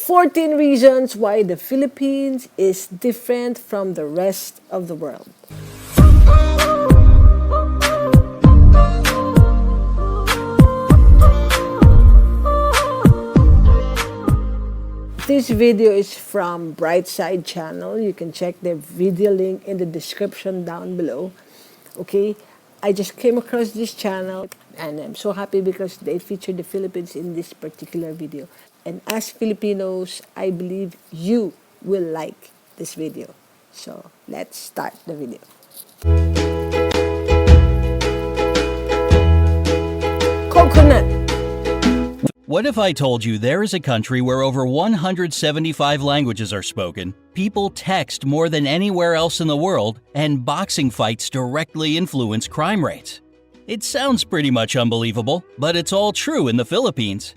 14 reasons why the Philippines is different from the rest of the world. This video is from Brightside channel. You can check the video link in the description down below. Okay, I just came across this channel and I'm so happy because they featured the Philippines in this particular video. And as Filipinos, I believe you will like this video. So let's start the video. Coconut. What if I told you there is a country where over 175 languages are spoken, people text more than anywhere else in the world, and boxing fights directly influence crime rates? It sounds pretty much unbelievable, but it's all true in the Philippines.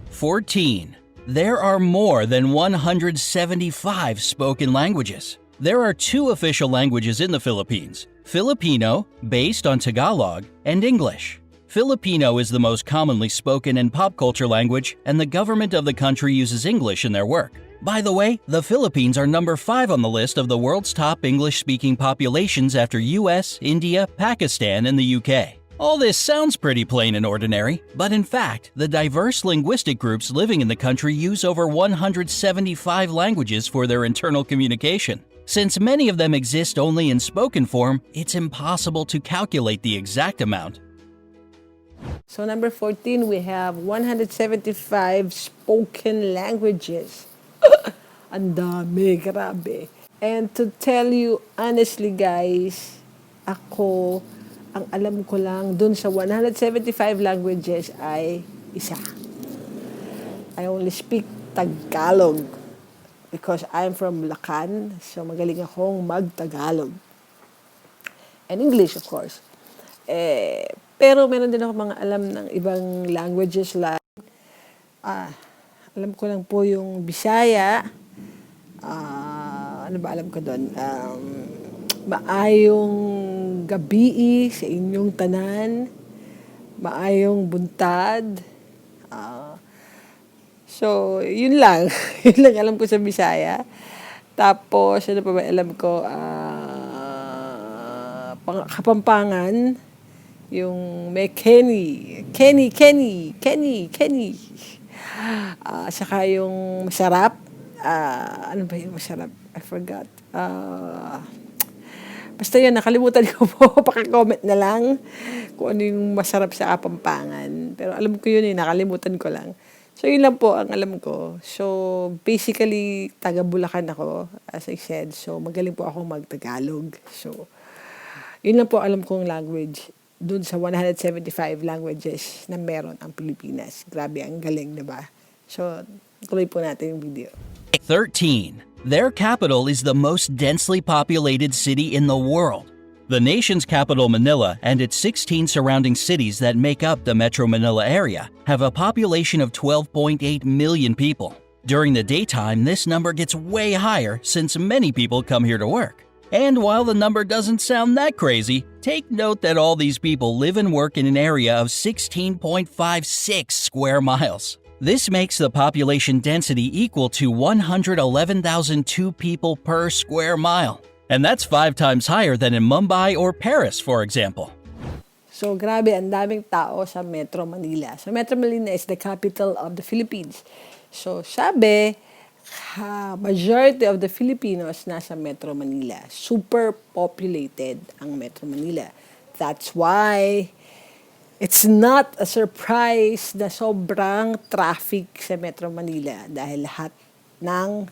14. There are more than 175 spoken languages. There are 2 official languages in the Philippines: Filipino, based on Tagalog, and English. Filipino is the most commonly spoken and pop culture language, and the government of the country uses English in their work. By the way, the Philippines are number 5 on the list of the world's top English-speaking populations after US, India, Pakistan, and the UK. All this sounds pretty plain and ordinary, but in fact, the diverse linguistic groups living in the country use over 175 languages for their internal communication. Since many of them exist only in spoken form, it's impossible to calculate the exact amount. So number 14, we have 175 spoken languages. Ang dami, grabe. And to tell you honestly guys, ako, ang alam ko lang dun sa 175 languages ay isa. I only speak Tagalog because I'm from Bulacan, so magaling akong mag-Tagalog. And English, of course. Pero meron din ako mga alam ng ibang languages like, alam ko lang po yung Bisaya, ano ba alam ko doon? Maayong gabi sa inyong tanan, maayong buntad. So, yun lang. Yun lang alam ko sa Bisaya. Tapos, ano pa ba alam ko? Kapampangan. Yung may Kenny. Saka yung masarap. Ano ba yung masarap? I forgot. Basta yun, nakalimutan ko po. Paki-comment na lang kung ano yung masarap sa Kapampangan. Pero alam ko yun nakalimutan ko lang. So, yun lang po ang alam ko. So, basically, taga Bulacan ako, as I said. So, magaling po ako mag-Tagalog. So, yun lang po alam kong language dun sa 175 languages na meron ang Pilipinas. Grabe, ang galing, diba? So, tuloy po natin yung video. 13. Their capital is the most densely populated city in the world. The nation's capital, Manila, and its 16 surrounding cities that make up the Metro Manila area have a population of 12.8 million people. During the daytime, this number gets way higher since many people come here to work. And while the number doesn't sound that crazy, take note that all these people live and work in an area of 16.56 square miles. This makes the population density equal to 111,002 people per square mile. And that's 5 times higher than in Mumbai or Paris, for example. So, grabe, ang daming tao sa Metro Manila. So, Metro Manila is the capital of the Philippines. So, sabi, majority of the Filipinos nasa Metro Manila. Super populated ang Metro Manila. That's why it's not a surprise na sobrang traffic sa Metro Manila dahil lahat ng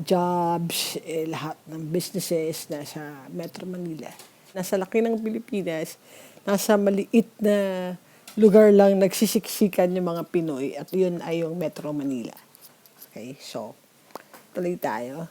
jobs, lahat ng businesses nasa Metro Manila. Nasa laki ng Pilipinas, nasa maliit na lugar lang nagsisiksikan yung mga Pinoy at yun ay yung Metro Manila. Okay, so, tuloy tayo.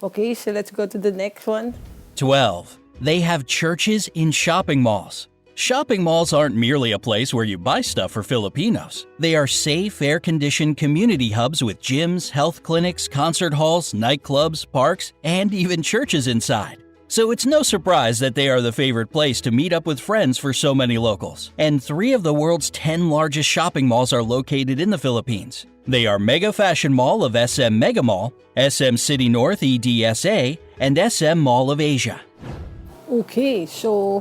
Okay, so let's go to the next one. 12. They have churches in shopping malls. Shopping malls aren't merely a place where you buy stuff for Filipinos. They are safe, air-conditioned community hubs with gyms, health clinics, concert halls, nightclubs, parks, and even churches inside. So it's no surprise that they are the favorite place to meet up with friends for so many locals. And 3 of the world's 10 largest shopping malls are located in the Philippines. They are Mega Fashion Mall of SM Mega Mall, SM City North EDSA, and SM Mall of Asia. Okay, so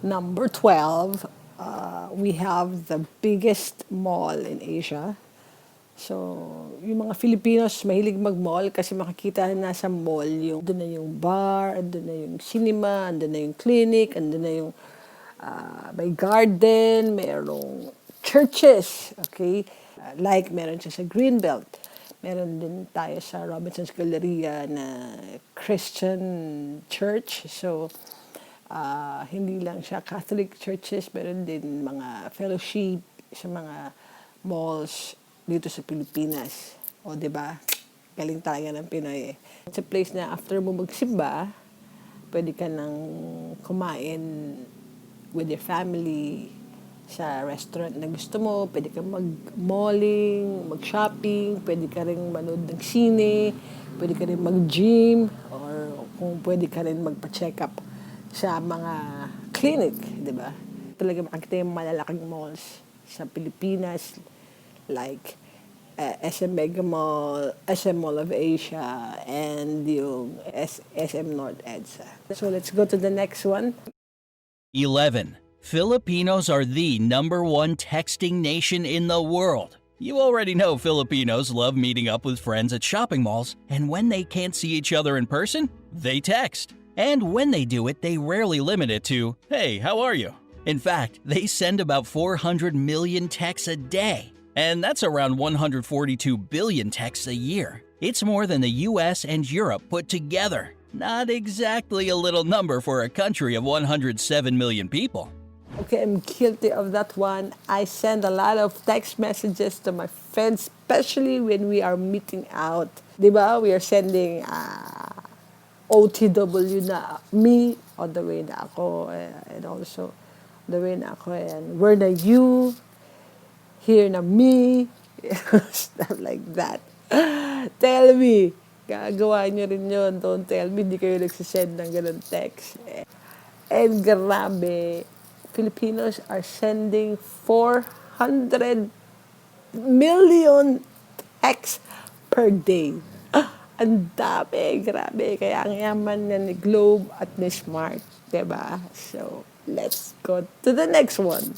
number 12, we have the biggest mall in Asia. So, yung mga Filipinos mahilig mag-mall kasi makikita na sa mall yung doon na yung bar, doon na yung cinema, doon na yung clinic, doon na yung may garden, mayroong churches, okay? Like meron siya sa Greenbelt. Meron din tayo sa Robinson's Galleria na Christian church. So, hindi lang siya Catholic churches, meron din mga fellowship sa mga malls dito sa Pilipinas. O, di ba? Galing talaga ng Pinoy eh. It's a place na after mo magsimba, pwede ka nang kumain with your family sa restaurant na gusto mo. Pwede ka mag-malling, mag-shopping, pwede ka rin manood ng sine, pwede ka rin mag-gym, or kung pwede ka rin magpa-check up sa mga clinic, di ba? Talaga makikita yung malalaking malls sa Pilipinas, like SM Mega Mall, SM Mall of Asia, and yung SM North EDSA. So let's go to the next one. 11. Filipinos are the #1 texting nation in the world. You already know Filipinos love meeting up with friends at shopping malls, and when they can't see each other in person, they text. And when they do it, they rarely limit it to, "Hey, how are you?" In fact, they send about 400 million texts a day, and that's around 142 billion texts a year. It's more than the US and Europe put together. Not exactly a little number for a country of 107 million people. Okay, I'm guilty of that one. I send a lot of text messages to my friends, especially when we are meeting out. Diba? We are sending OTW na me on the way na ako, and also the way na ako, and where na you, here na me, stuff like that. Tell me, gagawa nyo rin yun. Don't tell me, di kayo nagsisend ng ganun text. And grabe, Filipinos are sending 400 million texts per day. Ang dami, grabe. Kaya ang yaman na ni Globe at ni Smart, diba? So, let's go to the next one.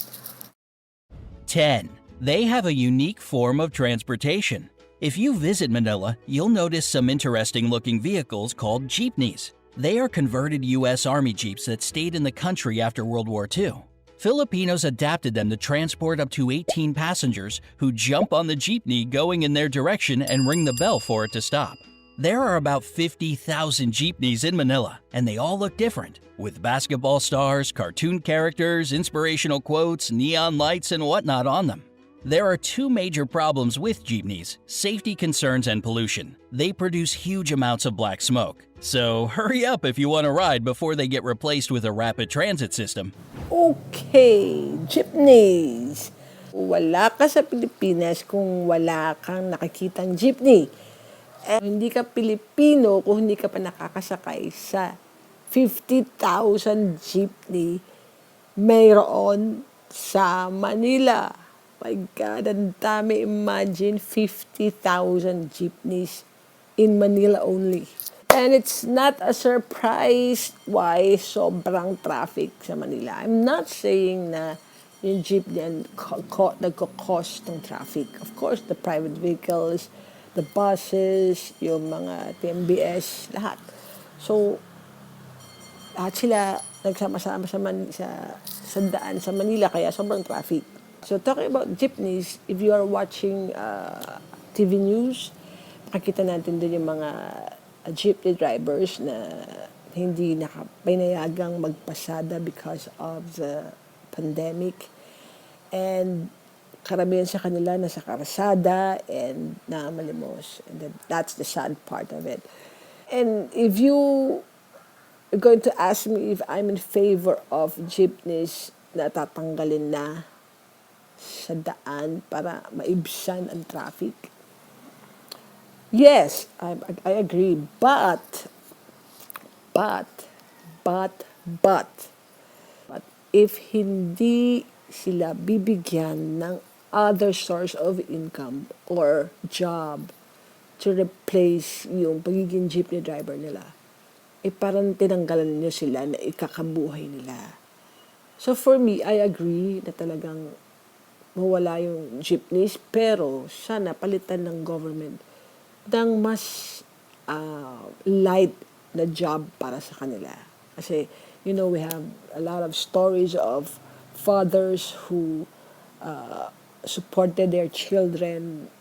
10. They have a unique form of transportation. If you visit Manila, you'll notice some interesting looking vehicles called jeepneys. They are converted U.S. Army Jeeps that stayed in the country after World War II. Filipinos adapted them to transport up to 18 passengers who jump on the jeepney going in their direction and ring the bell for it to stop. There are about 50,000 jeepneys in Manila, and they all look different, with basketball stars, cartoon characters, inspirational quotes, neon lights, and whatnot on them. There are two major problems with jeepneys: safety concerns and pollution. They produce huge amounts of black smoke. So hurry up if you want to ride before they get replaced with a rapid transit system. Okay, jeepneys. Wala ka sa Pilipinas kung wala kang nakikitang jeepney. Hindi ka Pilipino kung hindi ka pa nakakasakay sa 50,000 jeepney mayroon sa Manila. My God, ang dami. Imagine 50,000 jeepneys in Manila only. And it's not a surprise why sobrang traffic sa Manila. I'm not saying na yung jeepney nagko-cause ng traffic. Of course, the private vehicles, the buses, yung mga TMBS, lahat. So, lahat sila nagsama-sama sa daan sa Manila, kaya sobrang traffic. So, talking about jeepneys, if you are watching TV news, makikita natin din yung mga jeepney drivers na hindi pinayagang magpasada because of the pandemic. And karamihan sa kanila nasa karasada and nakamalimos. And that's the sad part of it. And if you are going to ask me if I'm in favor of jeepneys na tatanggalin na sa daan para maibsan ang traffic, yes, I agree. But if hindi sila bibigyan ng other source of income or job to replace yung pagiging jeepney driver nila, parang tinanggalan niyo sila na ikakabuhay nila. So for me, I agree na talagang mawala yung jeepneys, pero sana palitan ng government ng mas light na job para sa kanila. Kasi, we have a lot of stories of fathers who supported their children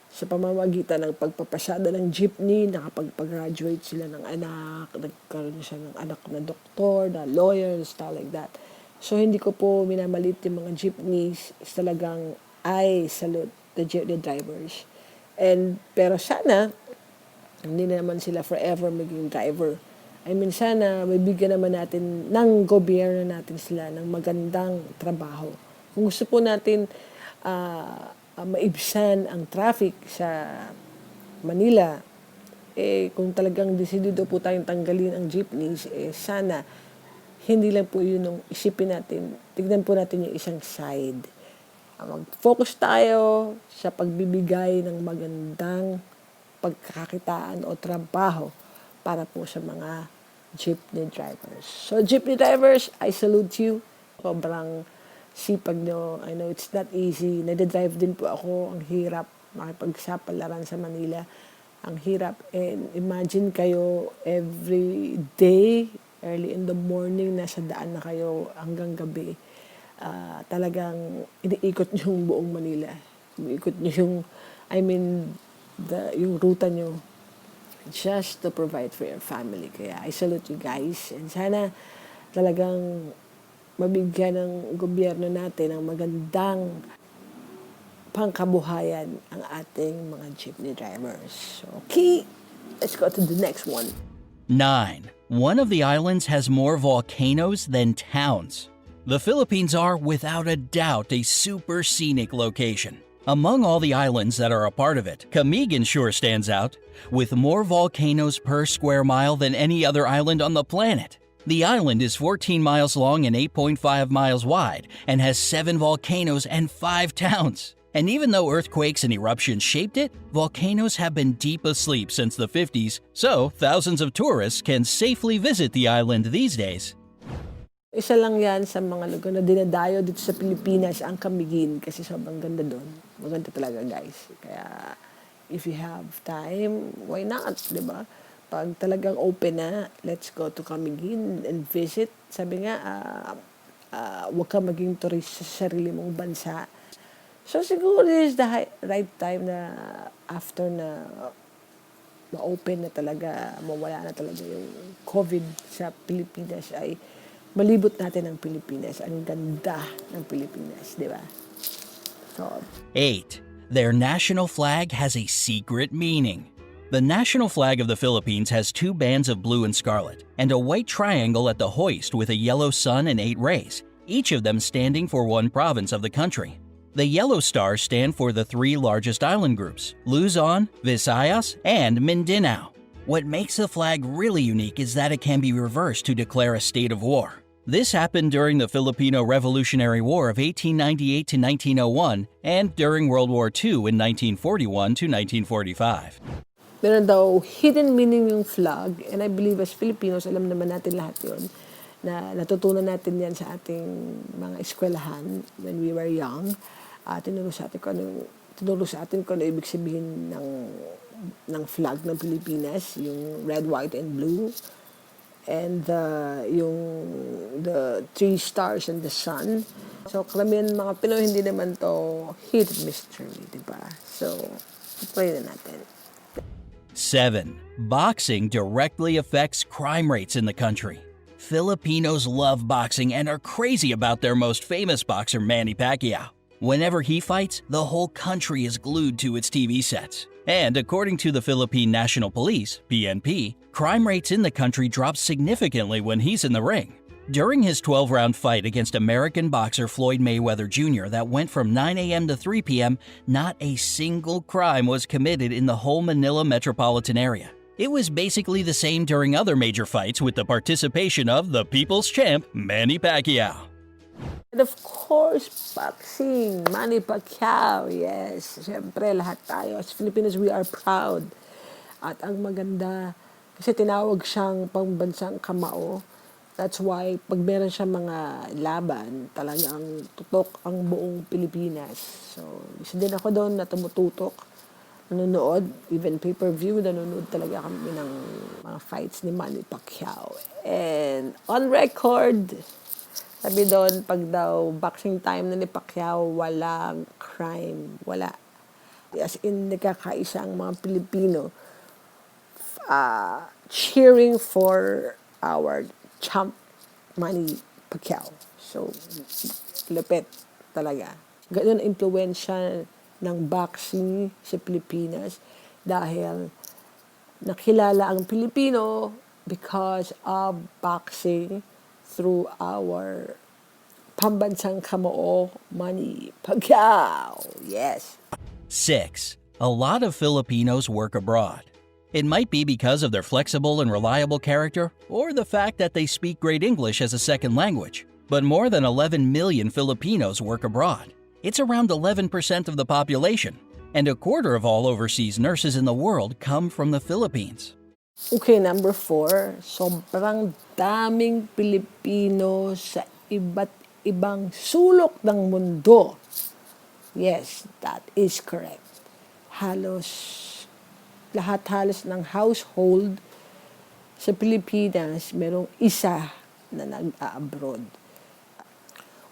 sa pamamagitan ng pagpapasada ng jeepney, nakapag-graduate sila ng anak, nagkaroon siya ng anak na doktor, na lawyer, stuff like that. So, hindi ko po minamalit yung mga jeepneys. Talagang, I salute the jeepney drivers. Pero sana, hindi naman sila forever maging driver. I mean, sana mabigyan naman natin ng gobyerno natin sila ng magandang trabaho. Kung gusto po natin maibsan ang traffic sa Manila, kung talagang desidido po tayong tanggalin ang jeepneys, sana hindi lang po yun yung isipin natin. Tignan po natin yung isang side. Mag-focus tayo sa pagbibigay ng magandang pagkakakitaan o trabaho para po sa mga jeepney drivers. So, jeepney drivers, I salute you. Sobrang sipag nyo. I know it's not easy. Nade-drive din po ako. Ang hirap makipagsapalaran sa Manila. Ang hirap. And imagine kayo every day, early in the morning, nasa daan na kayo hanggang gabi. Talagang iniikot nyo yung buong Manila. Iniikot nyo yung, yung ruta nyo just to provide for your family. Kaya I salute you guys. And sana talagang mabigyan ng gobyerno natin ng magandang pangkabuhayan ang ating mga jeepney drivers. Okay, let's go to the next one. 9. One of the islands has more volcanoes than towns. The Philippines are, without a doubt, a super scenic location. Among all the islands that are a part of it, Camiguin sure stands out, with more volcanoes per square mile than any other island on the planet. The island is 14 miles long and 8.5 miles wide, and has 7 volcanoes and 5 towns. And even though earthquakes and eruptions shaped it, volcanoes have been deep asleep since the 50s, so thousands of tourists can safely visit the island these days. Isa lang yan sa mga lugar na dinadayo dito sa Pilipinas, ang Camiguin, kasi sobrang ganda doon. Maganda talaga, guys. Kaya, if you have time, why not, di ba? Pag talagang open na, let's go to Camiguin and visit. Sabi nga, huwag ka maging turist sa sarili mong bansa. So, siguro this is the right time na after na ma-open na talaga, mawala na talaga yung COVID sa Pilipinas, ay malibot natin ang Pilipinas. Ang ganda ng Pilipinas, di ba? So, 8. Their national flag has a secret meaning. The national flag of the Philippines has 2 bands of blue and scarlet, and a white triangle at the hoist with a yellow sun and 8 rays, each of them standing for one province of the country. The yellow stars stand for the 3 largest island groups, Luzon, Visayas, and Mindanao. What makes the flag really unique is that it can be reversed to declare a state of war. This happened during the Filipino Revolutionary War of 1898 to 1901 and during World War II in 1941 to 1945. Meron daw hidden meaning yung flag, and I believe as Filipinos, alam naman natin lahat yun, na natutunan natin yan sa ating mga eskwelahan when we were young. Tinuro sa atin kung ano ibig sabihin ng flag ng Pilipinas, yung red, white, and blue, and the 3 stars and the sun. So, karamihan mga Pinoy, hindi naman to hidden mystery, di ba? So, pray na natin. 7. Boxing directly affects crime rates in the country. Filipinos love boxing and are crazy about their most famous boxer, Manny Pacquiao. Whenever he fights, the whole country is glued to its TV sets. And according to the Philippine National Police, PNP, crime rates in the country drop significantly when he's in the ring. During his 12-round fight against American boxer Floyd Mayweather Jr. that went from 9 a.m. to 3 p.m., not a single crime was committed in the whole Manila metropolitan area. It was basically the same during other major fights with the participation of the people's champ, Manny Pacquiao. And of course, boxing, Manny Pacquiao, yes. Siyempre, lahat tayo. As Filipinos, we are proud. At ang maganda, kasi tinawag siyang pambansang kamao. That's why, pag meron siya mga laban, talagang tutok ang buong Pilipinas. So, isa din ako doon na tumututok, nanonood, even pay-per-view, nanonood talaga kami ng mga fights ni Manny Pacquiao. And on record, sabi doon, pag daw boxing time na ni Pacquiao, walang crime, wala. As in, nagkakaisa ang mga Pilipino cheering for our champ, Manny Pacquiao. So, lupit talaga. Ganun ang impluensya ng boxing sa Pilipinas dahil nakilala ang Pilipino because of boxing through our pambansang kamao, Manny Pacquiao. Yes. 6. A lot of Filipinos work abroad. It might be because of their flexible and reliable character, or the fact that they speak great English as a second language. But more than 11 million Filipinos work abroad. It's around 11% of the population, and a quarter of all overseas nurses in the world come from the Philippines. Okay, number 4, sobrang daming Pilipino sa iba't ibang sulok ng mundo. Yes, that is correct. Halos ng household sa Pilipinas, merong isa na nag-abroad.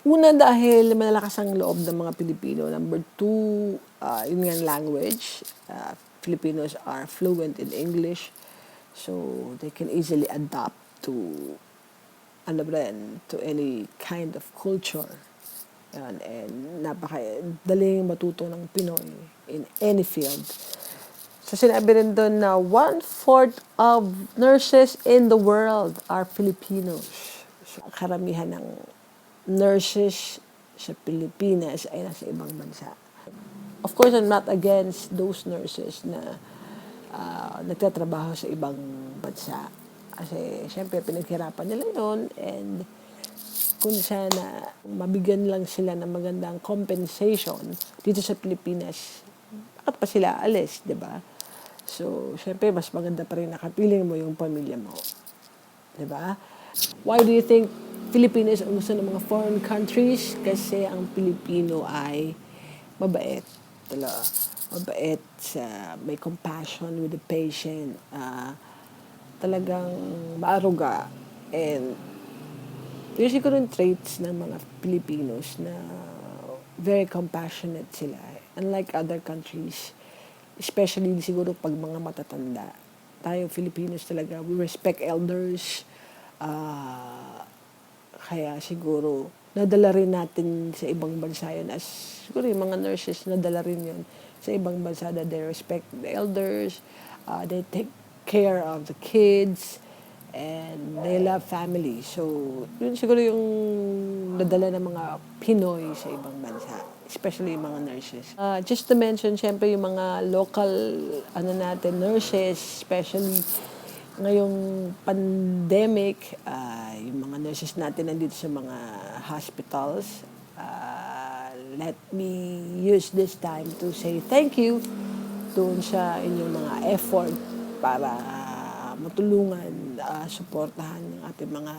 Una dahil malalakas ang loob ng mga Pilipino. Number 2, yun nga language. Filipinos are fluent in English. So, they can easily adapt to any kind of culture. Yan, and napakadaling matuto ng Pinoy in any field. So, sinabi rin doon na 1/4 of nurses in the world are Filipinos. So, karamihan ng nurses sa Pilipinas ay nasa ibang bansa. Of course, I'm not against those nurses na nagtatrabaho sa ibang bansa. Kasi, syempre, pinaghirapan nila yun and kung sana mabigyan lang sila ng magandang compensation dito sa Pilipinas, bakit pa sila alis, di ba? So, syempre, mas maganda pa rin nakapiling mo yung pamilya mo. Di ba? Why do you think Filipinos ang gusto ng mga foreign countries? Kasi ang Pilipino ay mabait. Mabait, may compassion with the patient, talagang maaruga. And yun siguro yung traits ng mga Filipinos na very compassionate sila. Unlike other countries, especially siguro pag mga matatanda. Tayo Filipinos talaga, we respect elders. Kaya siguro, nadala rin natin sa ibang bansa yun. As siguro yung mga nurses, nadala rin yun sa ibang bansa that they respect the elders, they take care of the kids, and they love family. So, yun siguro yung nadala ng mga Pinoy sa ibang bansa, especially yung mga nurses. Just to mention, syempre yung mga local nurses, especially ngayong pandemic, yung mga nurses natin nandito sa mga hospitals. Let me use this time to say thank you doon sa inyong mga effort para matulungan, suportahan ng ating mga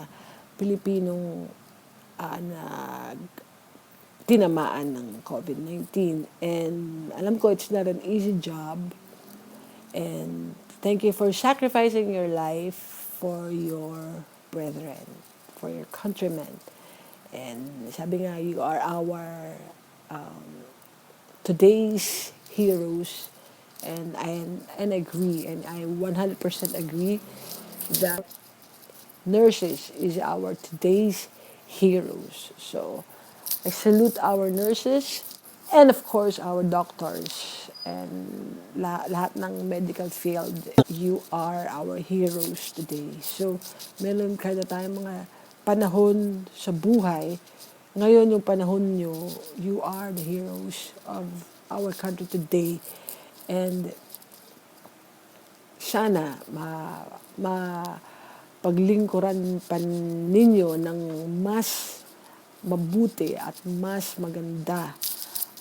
Pilipinong tinamaan ng COVID-19. And alam ko it's not an easy job. And thank you for sacrificing your life for your brethren, for your countrymen. And sabi nga, you are our today's heroes. And I agree, and I 100% agree that nurses is our today's heroes. So, I salute our nurses and of course our doctors and lahat ng medical field. You are our heroes today. So, meron kada tayong mga panahon sa buhay. Ngayon yung panahon nyo, you are the heroes of our country today. And sana paglingkuran pa ninyo ng mas mabuti at mas maganda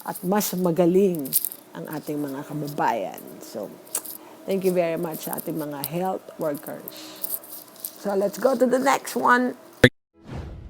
at mas magaling ang ating mga kababayan. So, thank you very much sa ating mga health workers. So, let's go to the next one.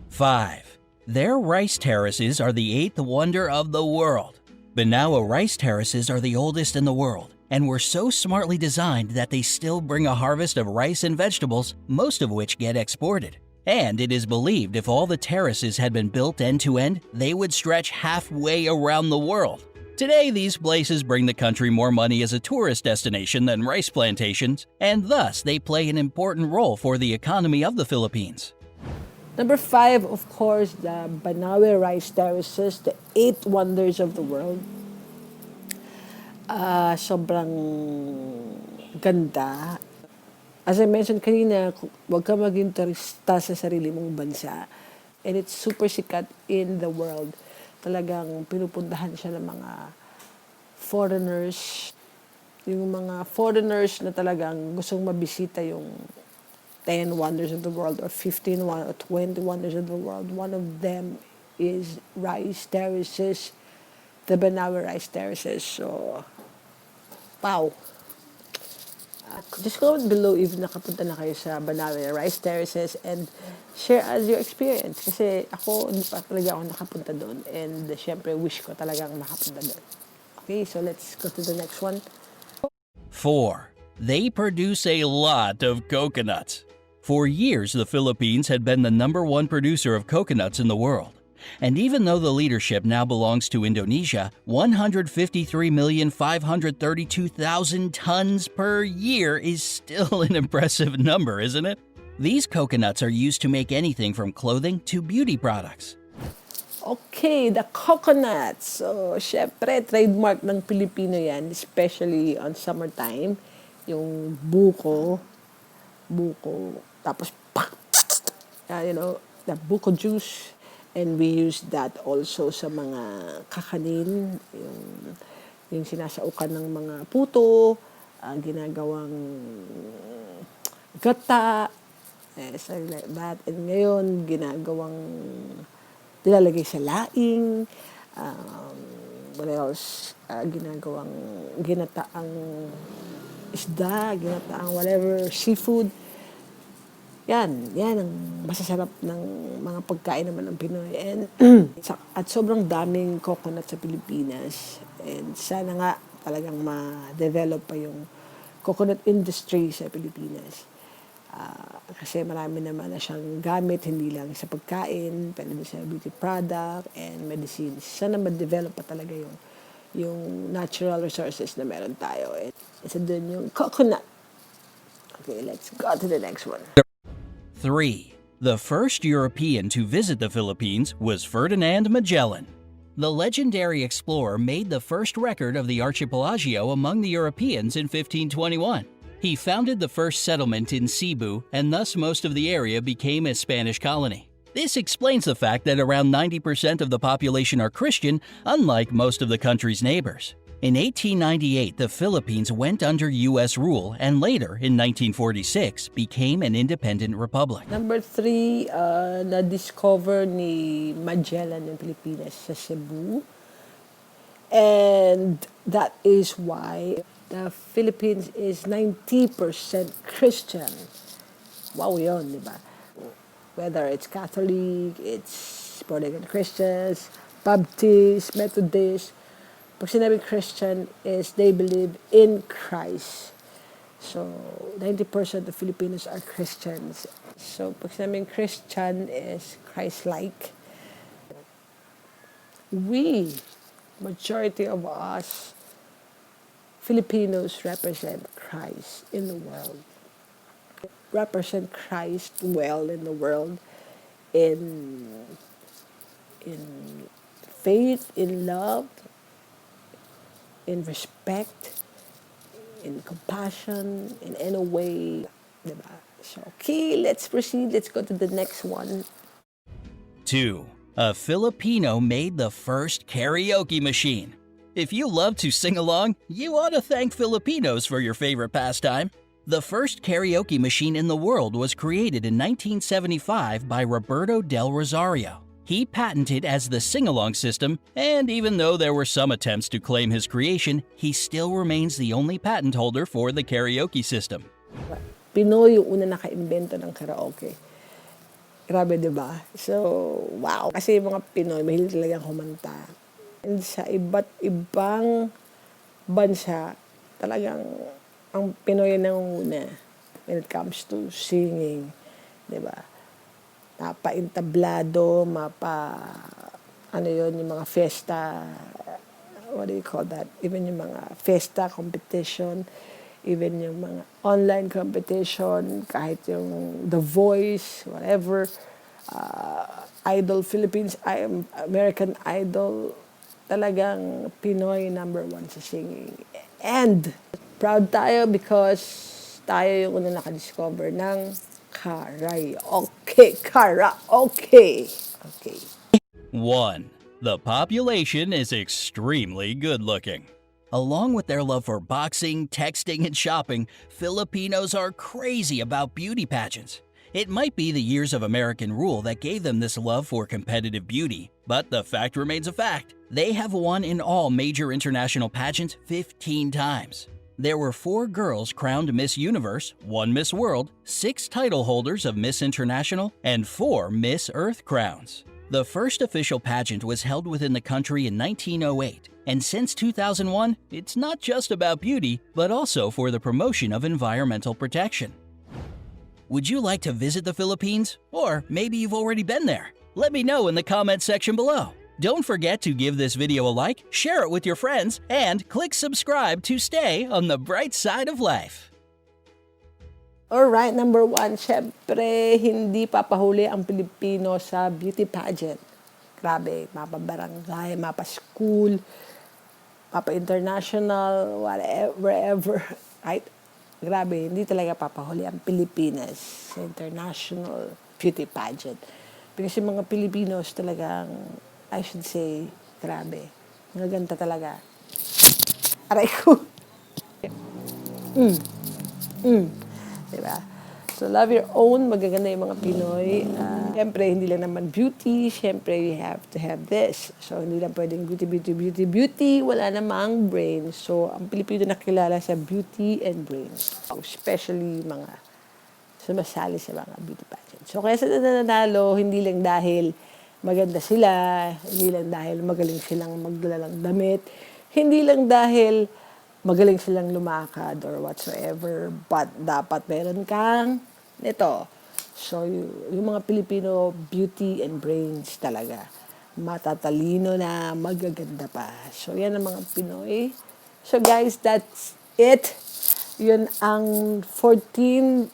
5. Their rice terraces are the 8th wonder of the world. Banawa rice terraces are the oldest in the world and were so smartly designed that they still bring a harvest of rice and vegetables, most of which get exported. And it is believed if all the terraces had been built end to end, they would stretch halfway around the world. Today, these places bring the country more money as a tourist destination than rice plantations, and thus they play an important role for the economy of the Philippines. Number 5, of course, the Banawe rice terraces, the 8 wonders of the world. Sobrang ganda. As I mentioned kanina, huwag ka maging turista sa sarili mong bansa. And it's super sikat in the world. Talagang pinupuntahan siya ng mga foreigners. Yung mga foreigners na talagang gustong mabisita yung 10 wonders of the world or 15 or 20 wonders of the world. One of them is rice terraces, the Banawe rice terraces. So, wow. Just comment below if nakapunta na kayo sa Banawe rice terraces and share us your experience. Kasi ako, hindi pa talaga ako nakapunta doon. And syempre, wish ko talagang makapunta doon. Okay, so let's go to the next one. 4. They produce a lot of coconuts. For years, the Philippines had been the #1 producer of coconuts in the world. And even though the leadership now belongs to Indonesia, 153,532,000 tons per year is still an impressive number, isn't it? These coconuts are used to make anything from clothing to beauty products. Okay, the coconuts. So, syempre, trademark ng Pilipino yan, especially on summertime. Yung buko, tapos, the buko juice. And we use that also sa mga kakanin, yung sinasaukan ng mga puto, ginagawang gata, something like that. And ngayon, nilalagay sa laing, what else, ginagawang ginataang isda, ginataang whatever, seafood. Yan ang masasarap ng mga pagkain naman ng Pinoy. And, at sobrang daming coconut sa Pilipinas. And sana nga talagang ma-develop pa yung coconut industry sa Pilipinas. Kasi marami naman na siyang gamit, hindi lang sa pagkain, pwede din sa beauty product and medicines. Sana ma-develop pa talaga yung natural resources na meron tayo. And isa dun yung coconut. Okay, let's go to the next one. 3. The first European to visit the Philippines was Ferdinand Magellan. The legendary explorer made the first record of the archipelago among the Europeans in 1521. He founded the first settlement in Cebu, and thus most of the area became a Spanish colony. This explains the fact that around 90% of the population are Christian, unlike most of the country's neighbors. In 1898, the Philippines went under U.S. rule and later, in 1946, became an independent republic. Number 3, na-discover ni Magellan ng Pilipinas sa Cebu. And that is why the Philippines is 90% Christian. Wow yun, di ba? Whether it's Catholic, it's born-again Christians, Baptist, Methodist. Pag sinabing Christian is they believe in Christ. So, 90% of Filipinos are Christians. So, pag sinabing Christian is Christ-like. We, majority of us, Filipinos represent Christ in the world. Represent Christ well in the world in faith, in love, in respect, in compassion, in any way. Diba? So, okay, let's proceed. Let's go to the next one. 2. A Filipino made the first karaoke machine. If you love to sing along, you ought to thank Filipinos for your favorite pastime. The first karaoke machine in the world was created in 1975 by Roberto Del Rosario. He patented as the sing-along system, and even though there were some attempts to claim his creation, he still remains the only patent holder for the karaoke system. Pinoy yung una naka-invento ng karaoke. Grabe, di ba? So, wow. Kasi yung mga Pinoy, mahilig talagang kumanta. And sa iba't ibang bansa, talagang ang Pinoy yung nangunguna when it comes to singing. Di ba? Mapa-entablado, ano yun, yung mga fiesta, what do you call that? Even yung mga fiesta competition, even yung mga online competition, kahit yung The Voice, whatever, Idol Philippines, American Idol, talagang Pinoy #1 sa singing. And proud tayo because tayo yung una nakadiscover ng karaoke. Karaoke. Okay. 1. The population is extremely good-looking. Along with their love for boxing, texting, and shopping, Filipinos are crazy about beauty pageants. It might be the years of American rule that gave them this love for competitive beauty, but the fact remains a fact. They have won in all major international pageants 15 times. There were 4 girls crowned Miss Universe, 1 Miss World, 6 title holders of Miss International, and 4 Miss Earth crowns. The first official pageant was held within the country in 1908, and since 2001, it's not just about beauty, but also for the promotion of environmental protection. Would you like to visit the Philippines? Or maybe you've already been there? Let me know in the comments section below. Don't forget to give this video a like, share it with your friends, and click subscribe to stay on the bright side of life. Alright, #1, syempre, hindi papahuli ang Pilipino sa beauty pageant. Grabe, mapa-barangay, mapa-school, mapa-international, wherever, right? Grabe, hindi talaga papahuli ang Pilipinas sa international beauty pageant. Because yung mga Pilipinos talagang, I should say, grabe. Maganda talaga. Aray ko. Diba? So, love your own. Magaganda yung mga Pinoy. Siyempre, hindi lang naman beauty. Siyempre, you have to have this. So, hindi lang pwedeng beauty. Wala namang brain. So, ang Pilipino nakilala sa beauty and brains. Especially mga sumasali sa mga beauty pageant. So, kaya sa nananalo, hindi lang dahil maganda sila, hindi lang dahil magaling silang maglalang damit, hindi lang dahil magaling silang lumakad or whatsoever, but dapat meron kang nito. So, yung mga Pilipino, beauty and brains talaga. Matatalino na, magaganda pa. So, yan ang mga Pinoy. So, guys, that's it. Yun ang 14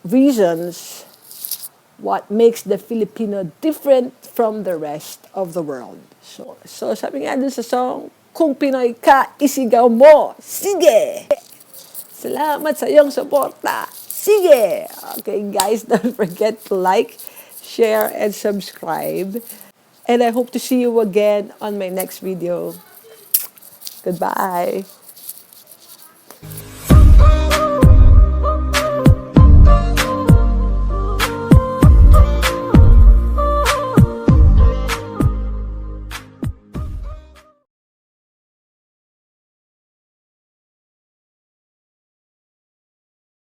reasons what makes the Filipino different from the rest of the world. So sabi nga dun sa song, kung Pinoy ka, isigaw mo. Sige! Salamat sa iyong suporta. Sige! Okay, guys, don't forget to like, share, and subscribe. And I hope to see you again on my next video. Goodbye!